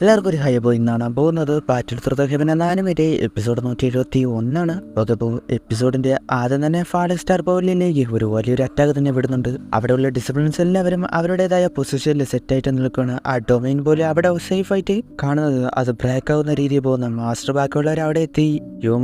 എല്ലാവർക്കും ഒരു ഹൈ പോയി എന്നാണ് പോകുന്നത്. പാറ്റിൽ ഹെവൻ എന്ന ആനിമേറ്റ് എപ്പിസോഡ് 171 ഓക്കെ. ഇപ്പോൾ എപ്പിസോഡിന്റെ ആദ്യം തന്നെ ഫാഡർ സ്റ്റാർ പവലിലേക്ക് ഒരു വലിയൊരു അറ്റാക്ക് തന്നെ വിടുന്നുണ്ട്. അവിടെയുള്ള ഡിസിപ്ലിൻസ് എല്ലാവരും അവരുടേതായ പൊസിഷനിൽ സെറ്റായിട്ട് നിൽക്കുകയാണ്. ആ ഡൊമൈൻ പോലെ അവിടെ സേഫ് ആയിട്ട് കാണുന്നത് അത് ബ്രേക്ക് ആവുന്ന രീതിയിൽ പോകുന്ന മാസ്റ്റർ ബാക്കിയുള്ളവർ അവിടെ എത്തി.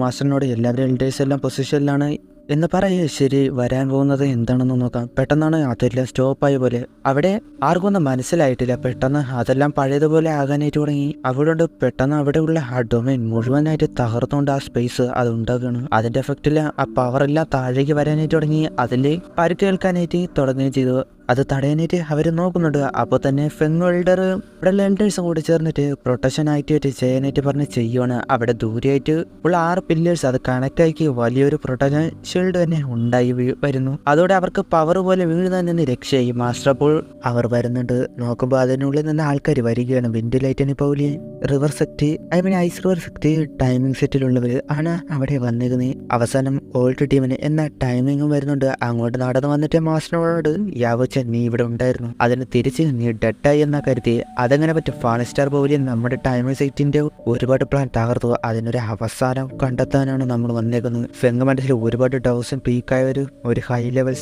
മാസ്റ്ററിനോട് എല്ലാവരും എൽഡേഴ്സ് എല്ലാം പൊസിഷനിലാണ് എന്ന് പറയേ. ശരി, വരാൻ പോകുന്നത് എന്താണെന്ന് നോക്കാം. പെട്ടെന്നാണ് അതെല്ലാം സ്റ്റോപ്പായ പോലെ. അവിടെ ആർക്കും ഒന്നും മനസ്സിലായിട്ടില്ല. പെട്ടെന്ന് അതെല്ലാം പഴയതുപോലെ ആകാനായിട്ട് തുടങ്ങി. അവിടെ പെട്ടെന്ന് അവിടെയുള്ള ആ ഡൊമൈൻ മുഴുവനായിട്ട് തകർന്നുകൊണ്ട് ആ സ്പേസ് അത് ഉണ്ടാക്കുകയാണ്. അതിന്റെ എഫക്റ്റില് ആ പവർ എല്ലാം താഴേക്ക് വരാനായിട്ട് തുടങ്ങി. അതിൽ പരിക്കേൽക്കാനായിട്ട് തുടങ്ങുകയും ചെയ്തു. അത് തടയാനായിട്ട് അവർ നോക്കുന്നുണ്ട്. അപ്പോൾ തന്നെ ഫെങ് വെൽഡർ ഇവിടെയുള്ള എൽഡേഴ്സും കൂടി ചേർന്നിട്ട് പ്രൊട്ടക്ഷൻ ആക്ടിവേറ്റ് ചെയ്യാനായിട്ട് പറഞ്ഞ് ചെയ്യുവാണ്. അവിടെ ദൂരെയായിട്ട് ഉള്ള 6 പില്ലേഴ്സ് അത് കണക്ട് ആക്കി വലിയൊരു പ്രൊട്ടക്ഷൻ ഷീൽഡ് തന്നെ ഉണ്ടായി വരുന്നു. അതോടെ അവർക്ക് പവർ പോലെ വീഴുന്നതിൽ നിന്ന് രക്ഷയായി. മാസ്റ്റർ അപ്പോൾ അവർ വരുന്നുണ്ട്. നോക്കുമ്പോൾ അതിനുള്ളിൽ നിന്ന് ആൾക്കാർ വരികയാണ്. വെന്റിലേറ്റന് പൗലി river sect, ice river sect timing സെറ്റിലുള്ളവർ ആണ് അവിടെ വന്നിരുന്നത്. അവസാനം ഓൾഡ് ടീമിന് എന്ന ടൈമിങ്ങും വരുന്നുണ്ട്. അങ്ങോട്ട് നടന്നു വന്നിട്ട് മാസ്റ്ററിനോട് നീ ഇവിടെ ഉണ്ടായിരുന്നു, അതിന് തിരിച്ച് നീ ഡെഡായി എന്നാ കരുതി. അതെങ്ങനെ പറ്റും? ഫാൾ സ്റ്റാർ പൗലിയൻ നമ്മുടെ ടൈമിംഗ് സൈറ്റിന്റെ ഒരുപാട് പ്ലാൻ തകർത്തു. അതിനൊരു അവസാനം കണ്ടെത്താനാണ് നമ്മൾ വന്നേക്കുന്നത്. ഫെങ് മനസ്സിൽ ഒരുപാട് ഡൗസും പീക്കായ ഒരു ഹൈ ലെവൽ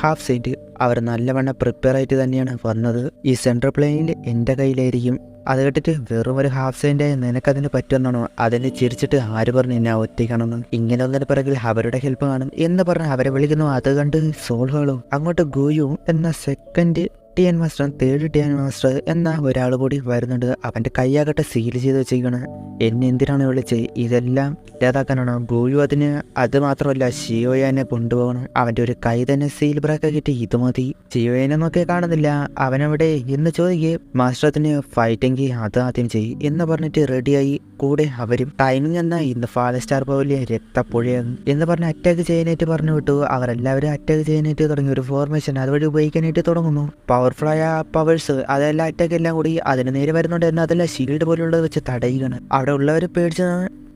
ഹാഫ് സൈറ്റ് അവർ നല്ലവണ്ണം പ്രിപ്പയർ ആയിട്ട് തന്നെയാണ് വന്നത്. ഈ സെൻട്രൽ പ്ലെയിനിൽ എൻ്റെ കയ്യിലായിരിക്കും. അത് കേട്ടിട്ട് വെറും ഒരു ഹാഫ് സെയിൻ്റെ നിനക്കതിന് പറ്റുമെന്നാണോ? അതിന് ചിരിച്ചിട്ട് ആര് പറഞ്ഞു എന്നെ ഒറ്റയ്ക്കാണെന്ന്? ഇങ്ങനെ ഒന്നിന് പിറകിൽ അവരുടെ ഹെൽപ്പ് കാണും എന്ന് പറഞ്ഞ് അവരെ വിളിക്കുന്നു. അത് കണ്ട് സോൾഹോളും അങ്ങോട്ട് ഗോയും എന്ന സെക്കൻഡ് ടിയൻ മാസ്റ്റർ, തേർഡ് ടിയൻ മാസ്റ്റർ എന്ന ഒരാൾ കൂടി വരുന്നുണ്ട്. അവൻ്റെ കൈയാകട്ടെ സീൽ ചെയ്ത് വെച്ചിരിക്കണം. എന്നെ എന്തിനാണ് വിളിച്ചത്? ഇതെല്ലാം ഇല്ലാതാക്കാനാണോ? ഗോയു അതിന് അത് മാത്രമല്ല ഷിയോയനെ കൊണ്ടുപോകണം. അവൻ്റെ ഒരു കൈ തന്നെ സീൽ ബ്രേക്ക് കിട്ടി. ഇത് മതി. ഷിയോയനെ നോക്കി കാണുന്നില്ല. അവനവിടെ എന്ന് ചോദിക്കേ. മാസ്റ്റർ അതിന് ഫൈറ്റെങ്കിൽ അത് ആദ്യം ചെയ്യും എന്ന് പറഞ്ഞിട്ട് റെഡിയായി. കൂടെ അവരും ടൈമിംഗ് എന്ന ഇന്ന് ഫാൾ സ്റ്റാർ പോലെ രക്തപ്പുഴയാണ് എന്ന് പറഞ്ഞ് അറ്റാക്ക് ചെയ്യാനായിട്ട് പറഞ്ഞു വിട്ടു. അവരെല്ലാവരും അറ്റാക്ക് ചെയ്യാനായിട്ട് തുടങ്ങി. ഒരു ഫോർമേഷൻ അതുവഴി ഉപയോഗിക്കാനായിട്ട് തുടങ്ങുന്നു. പവർഫുള്ളായ പവേഴ്സ് അതെല്ലാം അറ്റാക്ക് എല്ലാം കൂടി അതിന് നേരെ വരുന്നുണ്ട്. എന്നാൽ അതെല്ലാം ഷീൽഡ് പോലുള്ളത് വെച്ച് തടയുകയാണ്. അവിടെ ഉള്ളവർ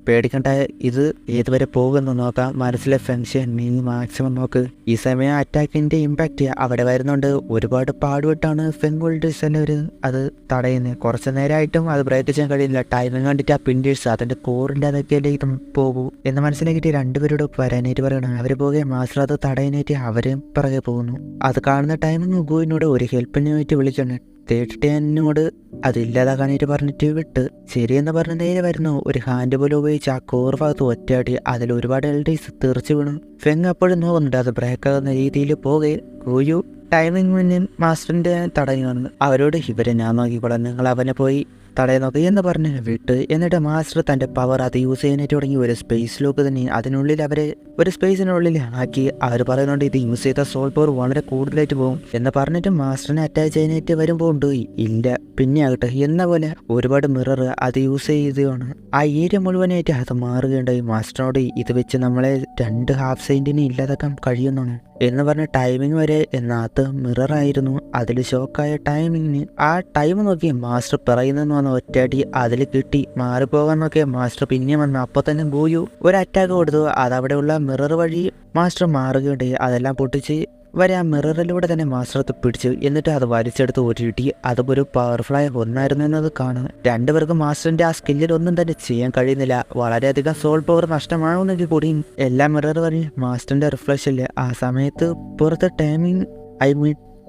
പേടിക്കണ്ട, ഇത് ഏതുവരെ പോകുമെന്ന് നോക്കാം. മനസ്സിലെ ഫംഗ്ഷൻ നീ മാക്സിമം നോക്ക്. ഈ സമയം അറ്റാക്കിന്റെ ഇമ്പാക്റ്റ് അവിടെ വരുന്നുണ്ട്. ഒരുപാട് പാടുപെട്ടാണ് ഫെങ് വെൽഡേഴ്സ് എല്ലാവരും അത് തടയുന്നത്. കുറച്ച് നേരമായിട്ടും അത് ബ്രേക്ക് ചെയ്യാൻ കഴിയില്ല. ടൈമിങ് കണ്ടിട്ട് ആ പിൻഡേഴ്സ് അതിന്റെ കോറിന്റെ അതൊക്കെയല്ലേ ഇതും പോകൂ എന്ന് മനസ്സിലാക്കിയിട്ട് രണ്ടുപേരോട് വരാനായിട്ട് പറയണം. അവർ പോകെ മാസ്റ്റർ അത് തടയാനായിട്ട് അവരും പിറകെ പോകുന്നു. അത് കാണുന്ന ടൈമിങ് ഗുവിനോട് ഒരു ഹെൽപ്പിനായിട്ട് വിളിക്കണം. തേട്ടിനോട് അതില്ലാതാക്കാനായിട്ട് പറഞ്ഞിട്ട് വിട്ട് ശരിയെന്ന് പറഞ്ഞ നേരെ വരുന്നു. ഒരു ഹാൻഡ് പോലെ ഉപയോഗിച്ച് ആ കോർ ഭാഗത്ത് ഒറ്റയാടി അതിൽ ഒരുപാട് എൽഡേഴ്സ് തെറിച്ചു വീണു. ഫെങ് അപ്പോഴും നോക്കുന്നുണ്ട്. അത് ബ്രേക്ക് ആകുന്ന രീതിയിൽ പോകെ ഗോയു ടൈമിംഗ് മുന്നിൽ മാസ്റ്ററിന്റെ തടയുകയാണ്. അവരോട് ഇവരെ ഞാൻ നോക്കിക്കോളാം, നിങ്ങൾ അവനെ പോയി തടയാൻ നോക്കി എന്ന് പറഞ്ഞ് വിട്ട്. എന്നിട്ട് മാസ്റ്റർ തൻ്റെ പവർ അത് യൂസ് ചെയ്യാനായിട്ട് തുടങ്ങി. ഒരു സ്പേസ് ലോക്ക് തന്നെ അതിനുള്ളിൽ അവരെ ഒരു സ്പേസിനുള്ളിൽ ആക്കി. അവർ പറയുന്നുണ്ട് ഇത് യൂസ് ചെയ്ത സോൾ പവർ വളരെ കൂടുതലായിട്ട് പോകും എന്ന് പറഞ്ഞിട്ട് മാസ്റ്ററിനെ അറ്റാക്ക് ചെയ്യാനായിട്ട് വരുമ്പോൾ ഉണ്ട് ഇല്ല പിന്നെ ആകട്ടെ എന്ന പോലെ ഒരുപാട് മിറർ അത് യൂസ് ചെയ്തതാണ്. ആ ഏരിയ മുഴുവനായിട്ട് അത് മാറുകയുണ്ടായി. മാസ്റ്ററിനോട് ഇത് വെച്ച് നമ്മളെ 2 ഹാഫ് സെയിന്റിനെ ഇല്ലാതാക്കാൻ കഴിയുന്നതാണ് എന്ന് പറഞ്ഞ ടൈമിങ് വരെ എന്നാത്ത് മിററായിരുന്നു. അതിൽ ഷോക്കായ ടൈമിങ്ങിന് ആ ടൈം നോക്കി മാസ്റ്റർ പറയുന്നെന്ന് വന്ന ഒറ്റയടി അതിൽ കിട്ടി. മാറിപ്പോകാൻ നോക്കിയ മാസ്റ്റർ പിന്നെ വന്നു. അപ്പോൾ തന്നെ ഗോയു ഒരു അറ്റാക്ക് കൊടുത്തു. അതവിടെയുള്ള മിറർ വഴി മാസ്റ്റർ മാറുകയുണ്ടായി. അതെല്ലാം പൊട്ടിച്ച് വരെ ആ മിററിലൂടെ തന്നെ മാസ്റ്റർ പിടിച്ചു. എന്നിട്ട് അത് വലിച്ചെടുത്ത് ഒരിട്ടി. അതൊരു പവർഫുള്ളായ ഒന്നായിരുന്നു എന്നത് കാണും. രണ്ടുപേർക്കും മാസ്റ്ററിന്റെ ആ സ്കില്ലിൽ ഒന്നും തന്നെ ചെയ്യാൻ കഴിയുന്നില്ല. വളരെയധികം സോൾ പവർ നഷ്ടമാവുന്നെങ്കിൽ കൂടി എല്ലാ മിറർ വഴി മാസ്റ്ററിന്റെ റിഫ്ലക്ഷനില് ആ സമയത്ത് പുറത്ത് ടൈമിംഗ്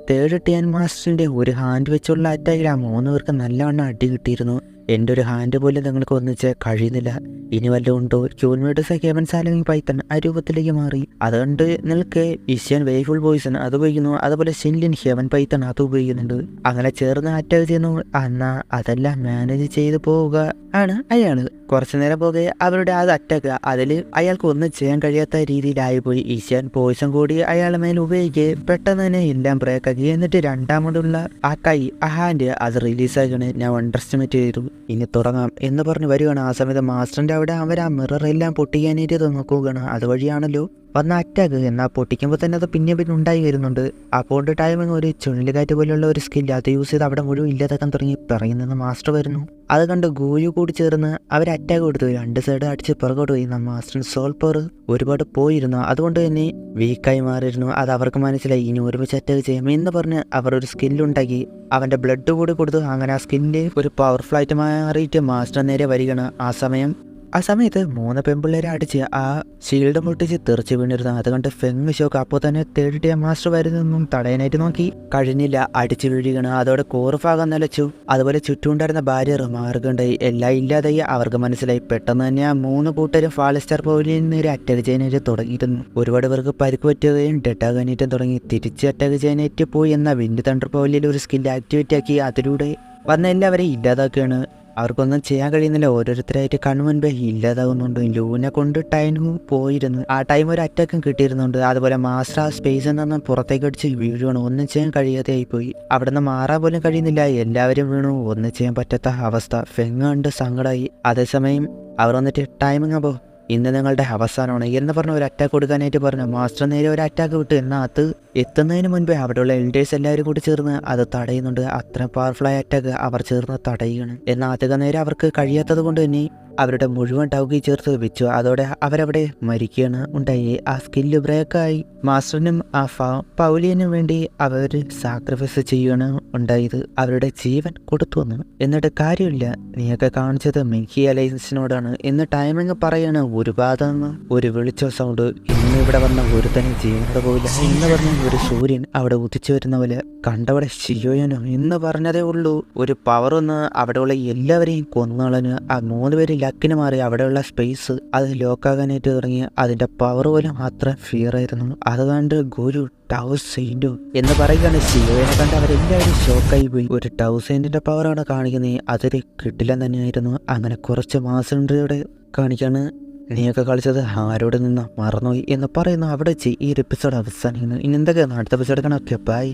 തേർഡ് ടിയൻ മാസ്റ്ററിന്റെ ഒരു ഹാൻഡ് വെച്ചുള്ള അറ്റാക്കിൽ ആ 3 പേർക്ക് നല്ലവണ്ണം അടി കിട്ടിയിരുന്നു. എൻ്റെ ഒരു ഹാൻഡ് പോലും നിങ്ങൾക്ക് ഒന്നിച്ച് കഴിയുന്നില്ല. ഇനി വല്ലതും ഉണ്ടോ? ക്യൂൻവേഡ്സ് ഹെവൻ സാലമിങ് പൈത്തൺ ആ രൂപത്തിലേക്ക് മാറി. അതുകൊണ്ട് നിങ്ങൾക്ക് ഇഷ്യൻ വേഫുൾ പോയിസൺ അത് ഉപയോഗിക്കുന്നു. അതുപോലെ ഷിൻലിൻ ഹെവൻ പൈത്തൺ അത് ഉപയോഗിക്കുന്നുണ്ട്. അങ്ങനെ ചേർന്ന് അറ്റാക്ക് ചെയ്യുന്നു. എന്നാ അതെല്ലാം മാനേജ് ചെയ്ത് പോവുക ആണ് അയാള്. കുറച്ചു നേരം പോകെ അവരുടെ അത് അറ്റാക്ക് അതിൽ അയാൾക്ക് ഒന്നും ചെയ്യാൻ കഴിയാത്ത രീതിയിലായിപ്പോയി. ഇഷ്യൻ പോയിസൺ കൂടി അയാളുടെ മേൽ ഉപയോഗിക്കുക പെട്ടെന്ന് തന്നെ എല്ലാം ബ്രേക്ക് ആക്കി. എന്നിട്ട് രണ്ടാമതുള്ള ആ കൈ ആ ഹാൻഡ് അത് റിലീസാക്കുകയാണ്. ഞാൻ അണ്ടർസ്റ്റിമേറ്റ് ചെയ്തു. ഇനി തുടങ്ങാം എന്ന് പറഞ്ഞ് വരികയാണ്. ആ സമയത്ത് മാസ്റ്ററിന്റെ അവിടെ അവർ ആ മിറർ എല്ലാം പൊട്ടിക്കാനായിട്ട് നോക്കുകയാണ്. അതുവഴിയാണല്ലോ വന്ന അറ്റാക്ക്. എന്നാൽ പൊട്ടിക്കുമ്പോൾ തന്നെ അത് പിന്നെ ഉണ്ടായി വരുന്നുണ്ട്. അപ്പോൾ ടൈമിങ് ഒരു ചുഴലിക്കാറ്റ് പോലെയുള്ള ഒരു സ്കില്ല് അത് യൂസ് ചെയ്ത് അവിടെ മുഴുവൻ ഇല്ലാതാക്കാൻ തുടങ്ങി. പിറകിൽ നിന്ന് മാസ്റ്റർ വരുന്നു. അത് കണ്ട് ഗോയു കൂടി ചേർന്ന് അവർ അറ്റാക്ക് കൊടുത്തു. 2 സൈഡ് അടിച്ച് പിറകോട്ട് പോയി. മാസ്റ്റർ സോൾ പവർ ഒരുപാട് പോയിരുന്നു. അതുകൊണ്ട് തന്നെ വീക്കായി മാറിയിരുന്നു. അത് അവർക്ക് മനസ്സിലായി. ഇനി ഒരുമിച്ച് അറ്റാക്ക് ചെയ്യാം എന്ന് പറഞ്ഞ് അവർ ഒരു സ്കില്ലുണ്ടാക്കി അവൻ്റെ ബ്ലഡ് കൂടി കൊടുത്തു. അങ്ങനെ ആ സ്കില്ല് ഒരു പവർഫുൾ ആയിട്ട് മാറിയിട്ട് മാസ്റ്റർ നേരെ വരികയാണ്. ആ സമയത്ത് 3 പെൺപിള്ളേരെ അടിച്ച് ആ ഷീൽഡ് മുട്ടിച്ച് തെറിച്ച് വീണിരുന്നു. അതുകൊണ്ട് ഫെങ് ഷോക്ക് അപ്പോൾ തന്നെ തേടിയിട്ട് മാസ്റ്റർ വരുന്നൊന്നും തടയാനായിട്ട് നോക്കി. കഴിഞ്ഞില്ല, അടിച്ചു വീഴുകയാണ്. അതോടെ കോർഭാഗം നിലച്ചു. അതുപോലെ ചുറ്റുമുണ്ടായിരുന്ന ബാരിയർ മാറുകയുണ്ടായി. എല്ലാം ഇല്ലാതായി. അവർക്ക് മനസ്സിലായി. പെട്ടെന്ന് തന്നെ ആ 3 കൂട്ടരും ഫാളിസ്റ്റാർ പവലിയനിൽ നിന്ന് അറ്റാക്ക് ചെയ്യാനായിട്ട് തുടങ്ങിയിരുന്നു. ഒരുപാട് പേർക്ക് പരിക്ക് പറ്റുകയും ഡെട്ടാകാനായിട്ടും തുടങ്ങി. തിരിച്ച് അറ്റാക്ക് ചെയ്യാനായിട്ട് പോയി. എന്നാൽ വിൻഡ് തണ്ടർ പവലിയിൽ ഒരു സ്കില്ല് ആക്ടിവേറ്റ് ആക്കി അതിലൂടെ വന്ന എല്ലാവരെയും ഇല്ലാതാക്കുകയാണ്. അവർക്കൊന്നും ചെയ്യാൻ കഴിയുന്നില്ല. ഓരോരുത്തരായിട്ട് കൺമുൻപേ ഇല്ലാതാകുന്നുണ്ട്. ലൂനെ കൊണ്ട് ടൈമും പോയിരുന്നു. ആ ടൈം ഒരു അറ്റാക്കും കിട്ടിയിരുന്നുണ്ട്. അതുപോലെ മാസ്റ്റർ ആ സ്പേസിൽ നിന്ന് പുറത്തേക്ക് അടിച്ച് വീഴുകയാണ്. ഒന്നും ചെയ്യാൻ കഴിയാതെ ആയിപ്പോയി. അവിടെ നിന്ന് മാറാൻ പോലും കഴിയുന്നില്ല. എല്ലാവരും വീണു. ഒന്നും ചെയ്യാൻ പറ്റാത്ത അവസ്ഥ. ഫെങ് കണ്ട് സങ്കടമായി. അതേസമയം അവർ വന്നിട്ട് ടൈമിങ് അപ്പോൾ ഇന്ന് നിങ്ങളുടെ അവസാനമാണ് എന്ന് പറഞ്ഞ് ഒരു അറ്റാക്ക് കൊടുക്കാനായിട്ട് പറഞ്ഞു. മാസ്റ്റർ നേരെ ഒരു അറ്റാക്ക് വിട്ടു. എന്നാൽ അത് എത്തുന്നതിന് മുൻപേ അവിടെയുള്ള എൽഡേഴ്സ് എല്ലാവരും കൂടി ചേർന്ന് അത് തടയുന്നുണ്ട്. അത്ര പവർഫുള്ളായ അറ്റാക്ക് അവർ ചേർന്ന് തടയുകയാണ്. എന്നാൽ അധികം നേരം അവർക്ക് കഴിയാത്തത് കൊണ്ട് തന്നെ അവരുടെ മുഴുവൻ ടൗക്കി ചേർത്ത് വെച്ചു. അതോടെ അവരവിടെ മരിക്കുകയാണ് ഉണ്ടായി. ആ സ്കില്ല് ബ്രേക്കായി. മാസ്റ്ററിനും ആ പൗലിയനും വേണ്ടി അവർ സാക്രിഫൈസ് ചെയ്യുകയാണ് ഉണ്ടായത്. അവരുടെ ജീവൻ കൊടുത്തു വന്നു. എന്നിട്ട് കാര്യമില്ല, നീയൊക്കെ കാണിച്ചത് മിക്കി അലയൻസിനോടാണ് എന്ന് ടൈമിങ് പറയാണ്. ഒരു ഭാഗത്ത് ഒരു വെളിച്ചോ സൗണ്ട്. ഇന്ന് ഇവിടെ വന്ന ഒരു തന്നെ ജീവനോടെ പോയില്ല എന്ന് പറഞ്ഞ ഒരു സൂര്യൻ അവിടെ ഉദിച്ചു വരുന്ന പോലെ കണ്ടവിടെ ഷിയോയനോ എന്ന് പറഞ്ഞതേ ഉള്ളൂ. ഒരു പവർ ഒന്ന് അവിടെയുള്ള എല്ലാവരെയും കൊന്നളന്. ആ 3 പേര് ലക്കിന് മാറി. അവിടെയുള്ള സ്പേസ് അത് ലോക്കാകാനായിട്ട് തുടങ്ങി. അതിന്റെ പവർ പോലും അത്ര ഫിയർ ആയിരുന്നു. അത് കണ്ട് ഗുരു ടൗസെയിൻറ്റോ എന്ന് പറയുകയാണ്. ഷിയോയെ കണ്ട് അവരെല്ലാവരും ഷോക്കായി പോയി. ഒരു ടൗസെയിൻറ്റിന്റെ പവറാണ് കാണിക്കുന്നത്. അതൊരു കിട്ടില്ല തന്നെയായിരുന്നു. അങ്ങനെ കുറച്ച് മാസങ്ങളുടെ കാണിക്കാണ്. നീയൊക്കെ കളിച്ചത് ആരോട് നിന്ന് മറന്നുപോയി എന്ന് പറയുന്നു. അവിടെ ഈ ഒരു എപ്പിസോഡ് അവസാനിക്കുന്നു. ഇനി എന്തൊക്കെയാണ് അടുത്ത എപ്പിസോഡ് കാണാം. Okay, by.